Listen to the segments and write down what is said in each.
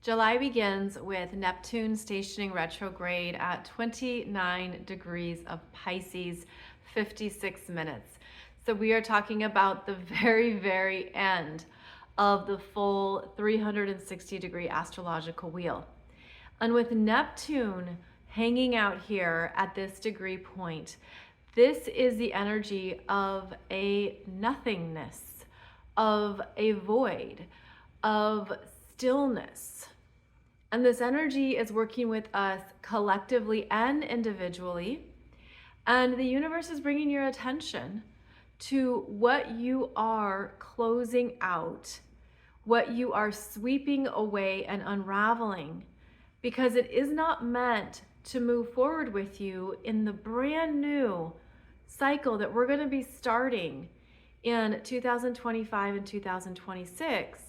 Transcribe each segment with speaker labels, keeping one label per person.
Speaker 1: July begins with Neptune stationing retrograde at 29 degrees of Pisces, 56 minutes. So we are talking about the very end of the full 360-degree astrological wheel. And with Neptune hanging out here at this degree point, this is the energy of a nothingness, of a void, of stillness. And this energy is working with us collectively and individually. And the universe is bringing your attention to what you are closing out, what you are sweeping away and unraveling, because it is not meant to move forward with you in the brand new cycle that we're going to be starting in 2025 and 2026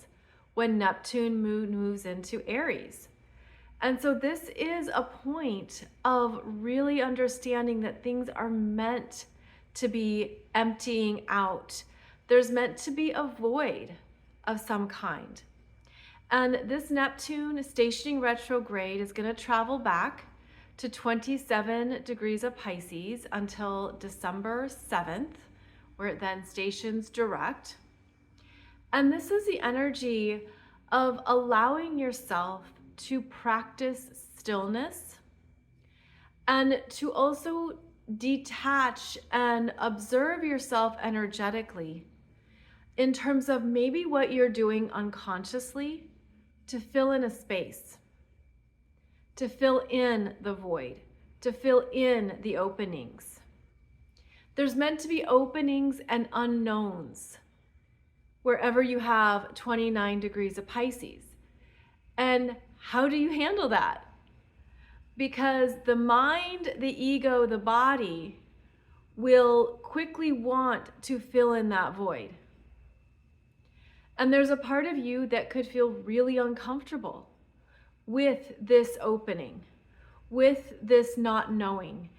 Speaker 1: when Neptune moves into Aries. And so this is a point of really understanding that things are meant to be emptying out. There's meant to be a void of some kind. And this Neptune stationing retrograde is going to travel back to 27 degrees of Pisces until December 7th, where it then stations direct. And this is the energy of allowing yourself to practice stillness and to also detach and observe yourself energetically in terms of maybe what you're doing unconsciously to fill in a space, to fill in the void, to fill in the openings. There's meant to be openings and unknowns wherever you have 29 degrees of Pisces. And how do you handle that? Because the mind, the ego, the body will quickly want to fill in that void. And there's a part of you that could feel really uncomfortable with this opening, with this not knowing,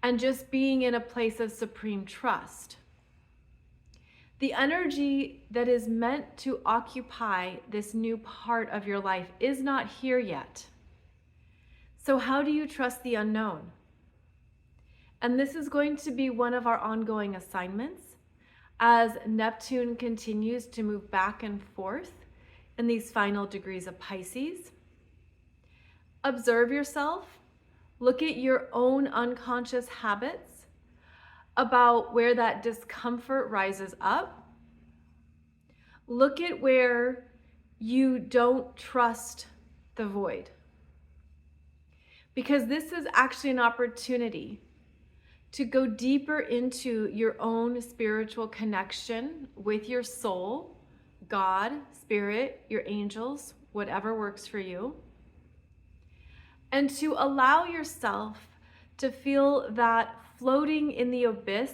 Speaker 1: and just being in a place of supreme trust. The energy that is meant to occupy this new part of your life is not here yet. So how do you trust the unknown? And this is going to be one of our ongoing assignments as Neptune continues to move back and forth in these final degrees of Pisces. Observe yourself. Look at your own unconscious habits about where that discomfort rises up. Look at where you don't trust the void. Because this is actually an opportunity to go deeper into your own spiritual connection with your soul, God, spirit, your angels, whatever works for you. And to allow yourself to feel that floating in the abyss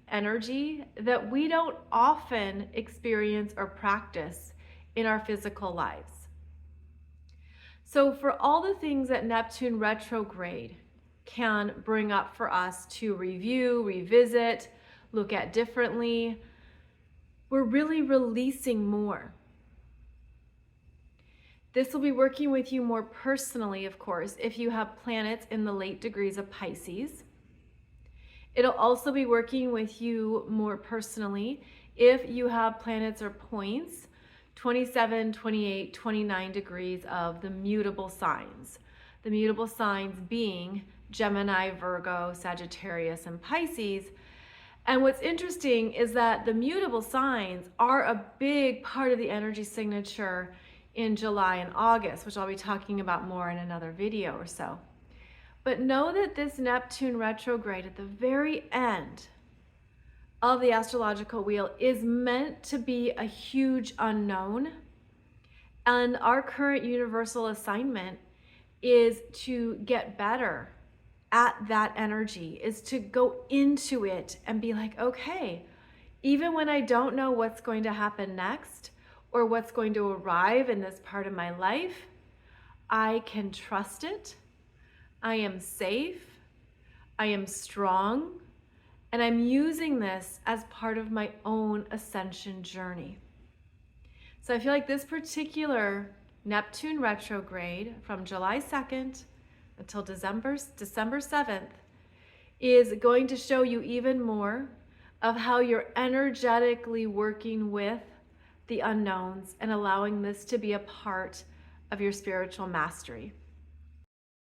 Speaker 1: energy that we don't often experience or practice in our physical lives. So for all the things that Neptune retrograde can bring up for us to review, revisit, look at differently, we're really releasing more. This will be working with you more personally, of course, if you have planets in the late degrees of Pisces. It'll also be working with you more personally if you have planets or points 27, 28, 29 degrees of the mutable signs. The mutable signs being Gemini, Virgo, Sagittarius, and Pisces. And what's interesting is that the mutable signs are a big part of the energy signature in July and August, which I'll be talking about more in another video or so. But know that this Neptune retrograde at the very end of the astrological wheel is meant to be a huge unknown. And our current universal assignment is to get better at that energy, is to go into it and be like, okay, even when I don't know what's going to happen next or what's going to arrive in this part of my life, I can trust it. I am safe, I am strong, and I'm using this as part of my own ascension journey. So I feel like this particular Neptune retrograde from July 2nd until December 7th is going to show you even more of how you're energetically working with the unknowns and allowing this to be a part of your spiritual mastery.